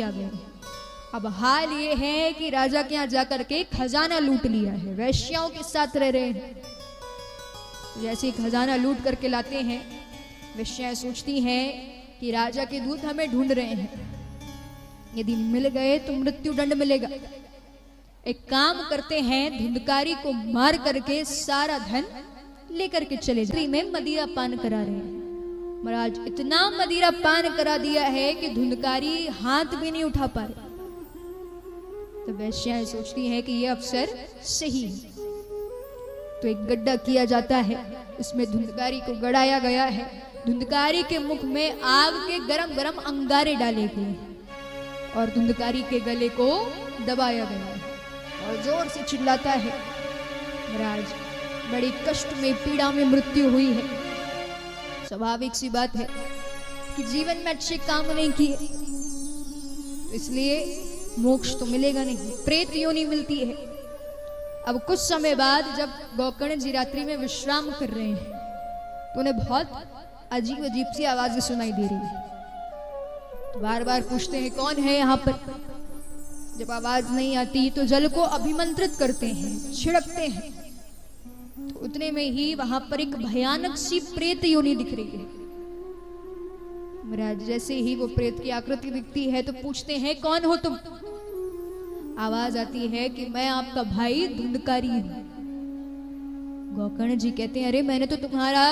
आ गए। अब हाल ये है कि राजा के यहाँ जाकर के खजाना लूट लिया है, वैश्याओं के साथ रह रहे हैं। जैसे ही खजाना लूट करके लाते हैं, वैश्याएं सोचती हैं कि राजा के दूत हमें ढूंढ रहे हैं, यदि मिल गए तो मृत्यु दंड मिलेगा। एक काम करते हैं, धुंधकारी को मार करके सारा धन लेकर के चले जाए। में मदिरा पान करा रहे हैं। महाराज इतना मदिरा पान करा दिया है कि धुंधकारी हाथ भी नहीं उठा पा रहे। तो वैश्याएं सोचती हैं कि यह अवसर सही है, तो एक गड्ढा किया जाता है, उसमें धुंधकारी को गड़ाया गया है। धुंधकारी के मुख में आग के गरम गरम अंगारे डाले गए और धुंधकारी के गले को दबाया गया है और जोर से चिल्लाता है। महाराज बड़ी कष्ट में, पीड़ा में मृत्यु हुई है। स्वाभाविक सी बात है कि जीवन में अच्छे काम नहीं किए, तो इसलिए मोक्ष तो मिलेगा नहीं, प्रेत योनि मिलती है। अब कुछ समय बाद जब गोकर्ण जी रात्रि में विश्राम कर रहे हैं, तो उन्हें बहुत अजीब अजीब सी आवाजें सुनाई दे रही है। तो बार बार पूछते हैं कौन है यहाँ पर। जब आवाज नहीं आती तो जल को अभिमंत्रित करते हैं, छिड़कते हैं। तो उतने में ही वहां पर एक भयानक सी प्रेत योनि दिख रही है। महाराज जैसे ही वो प्रेत की आकृति दिखती है तो पूछते हैं कौन हो तुम। आवाज आती है कि मैं आपका भाई धुंधकारी हूं। गोकर्ण जी कहते हैं अरे मैंने तो तुम्हारा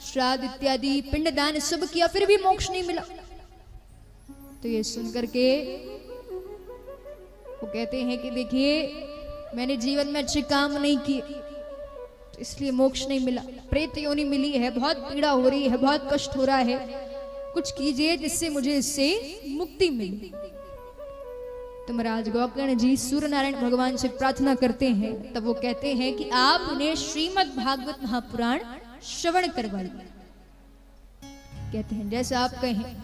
श्राद्ध इत्यादि पिंडदान सब किया, फिर भी मोक्ष नहीं मिला। तो ये सुनकर के वो कहते हैं कि देखिए मैंने जीवन में अच्छे काम नहीं किए, तो इसलिए मोक्ष नहीं मिला, प्रेत योनि मिली है, बहुत पीड़ा हो रही है, बहुत कष्ट हो रहा है, कुछ कीजिए जिससे मुझे इससे मुक्ति मिले। तो महाराज गोकर्ण जी सूर्य नारायण भगवान से प्रार्थना करते हैं। तब वो कहते हैं कि आप उन्हें श्रीमद् भागवत महापुराण श्रवण करवाइए। कहते हैं जैसा आप कहें।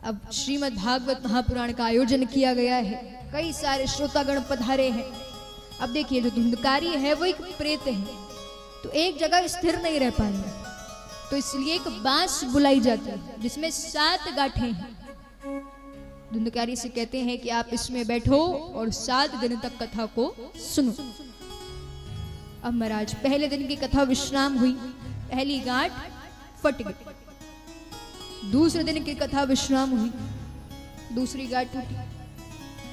अब श्रीमद् भागवत महापुराण का आयोजन किया गया है, कई सारे श्रोतागण पधारे हैं। अब देखिए जो धुंधकारी है वो एक प्रेत है, तो एक जगह स्थिर नहीं रह पाएंगे, तो इसलिए एक बांस बुलाई जाती है जिसमें 7 गांठें हैं। धुंधकारी से कहते हैं कि आप इसमें बैठो और 7 दिन तक कथा को सुनो। अब महाराज पहले दिन की कथा विश्राम हुई, पहली गांठ फट गई। दूसरे दिन की कथा विश्राम हुई, दूसरी गांठ टूटी।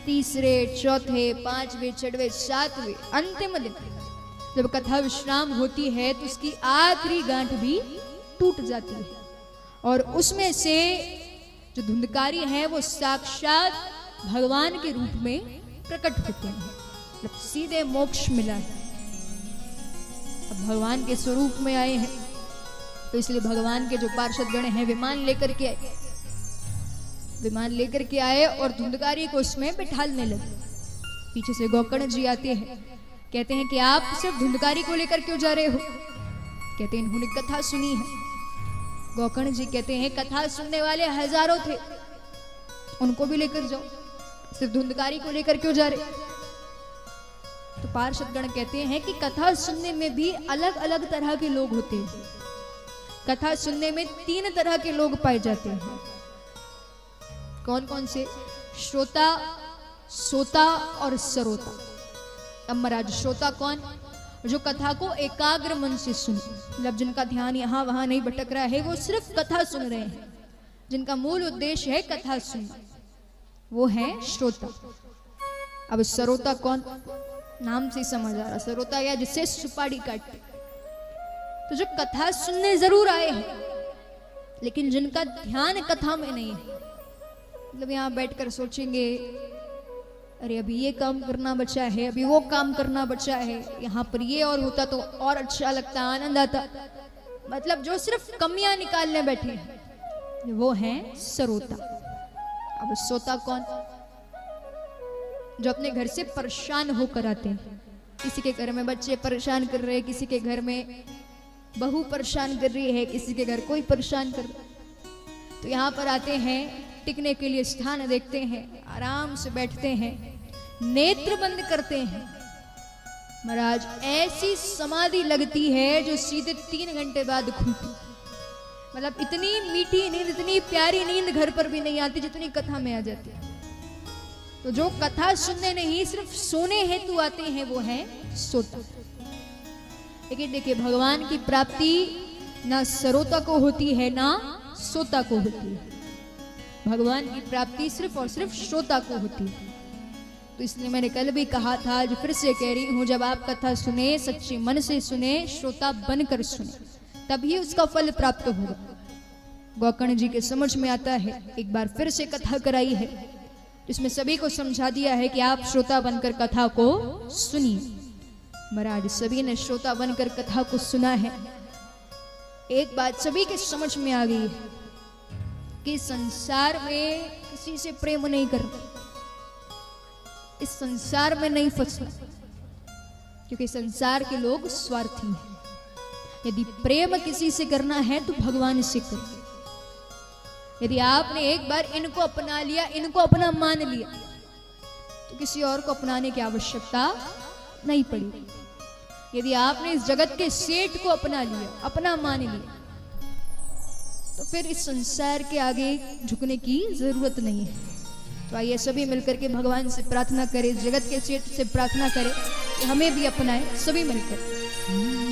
तीसरे, चौथे, 5वें, 6वें, 7वें, अंतिम दिन जब कथा विश्राम होती है तो उसकी आखिरी गांठ भी टूट जाती है और उसमें से जो धुंधकारी है वो साक्षात भगवान के रूप में प्रकट होते हैं। मतलब सीधे मोक्ष मिला है। अब भगवान के स्वरूप में आए हैं, तो इसलिए भगवान के जो पार्षद गण हैं विमान लेकर के आए। विमान लेकर के आए और धुंधकारी को उसमें बिठालने लगे। पीछे से गोकर्ण जी आते हैं, कहते हैं कि आप सिर्फ धुंधकारी को लेकर क्यों जा रहे हो। कहते हैं इन्होंने कथा सुनी है। गोकर्ण जी कहते हैं कथा सुनने वाले हजारों थे, उनको भी लेकर जाओ, सिर्फ धुंधकारी को लेकर क्यों जा रहे। तो पार्षद गण कहते हैं कि कथा सुनने में भी अलग अलग तरह के लोग होते हैं। कथा सुनने में 3 तरह के लोग पाए जाते हैं। कौन कौन से? श्रोता, सोता और सरोता। अब महाराज श्रोता कौन? जो कथा को एकाग्र मन से सुने, मतलब जिनका ध्यान यहाँ वहां नहीं भटक रहा है, वो सिर्फ कथा सुन रहे हैं, जिनका मूल उद्देश्य है कथा सुनना, वो है श्रोता। अब सरोता कौन? नाम से समझ आ रहा, सरोता या जिससे सुपारी काटते। तो जो कथा सुनने जरूर आए हैं लेकिन जिनका ध्यान कथा में नहीं है, मतलब यहाँ बैठकर सोचेंगे अरे अभी ये काम करना बचा है, अभी वो काम करना बचा है, यहाँ पर ये और होता तो और अच्छा लगता, आनंद आता, मतलब जो सिर्फ कमियां निकालने बैठे हैं, वो हैं सरोता। अब सोता कौन? जो अपने घर से परेशान होकर आते हैं। किसी के घर में बच्चे परेशान कर रहे हैं, किसी के घर में बहू परेशान कर रही है, किसी के घर कोई परेशान कर रहा है। तो यहाँ पर आते हैं, टिकने के लिए स्थान देखते हैं, आराम से बैठते हैं, नेत्र बंद करते हैं। महाराज ऐसी समाधि लगती है जो सीधे 3 घंटे बाद खुलती। मतलब इतनी मीठी नींद, इतनी प्यारी नींद घर पर भी नहीं आती जितनी कथा में आ जाती है। तो जो कथा सुनने नहीं सिर्फ सोने हेतु आते हैं वो है श्रोता। लेकिन देखिए भगवान की प्राप्ति ना श्रोता को होती है ना श्रोता को होती है, भगवान की प्राप्ति सिर्फ और सिर्फ श्रोता को होती है। तो इसलिए मैंने कल भी कहा था, आज फिर से कह रही हूं, जब आप कथा सुने सच्चे मन से सुने, श्रोता बनकर सुने, तभी उसका फल प्राप्त होगा। गौकर्ण जी के समझ में आता है, एक बार फिर से कथा कराई है जिसमें सभी को समझा दिया है कि आप श्रोता बनकर कथा को सुनिए। महाराज सभी ने श्रोता बनकर कथा को सुना है। एक बात सभी के समझ में आ गई है कि संसार में किसी से प्रेम नहीं करना, इस संसार में नहीं फंसना, क्योंकि संसार के लोग स्वार्थी हैं। यदि प्रेम किसी से करना है तो भगवान से करो। यदि आपने एक बार इनको अपना लिया, इनको अपना मान लिया, तो किसी और को अपनाने की आवश्यकता नहीं पड़ी। यदि आपने इस जगत के सेठ को अपना लिया, अपना मान लिया, तो फिर इस संसार के आगे झुकने की जरूरत नहीं है। तो आइए सभी मिलकर के भगवान से प्रार्थना करें, जगत के सेठ से प्रार्थना करें कि हमें भी अपनाए, सभी मिलकर।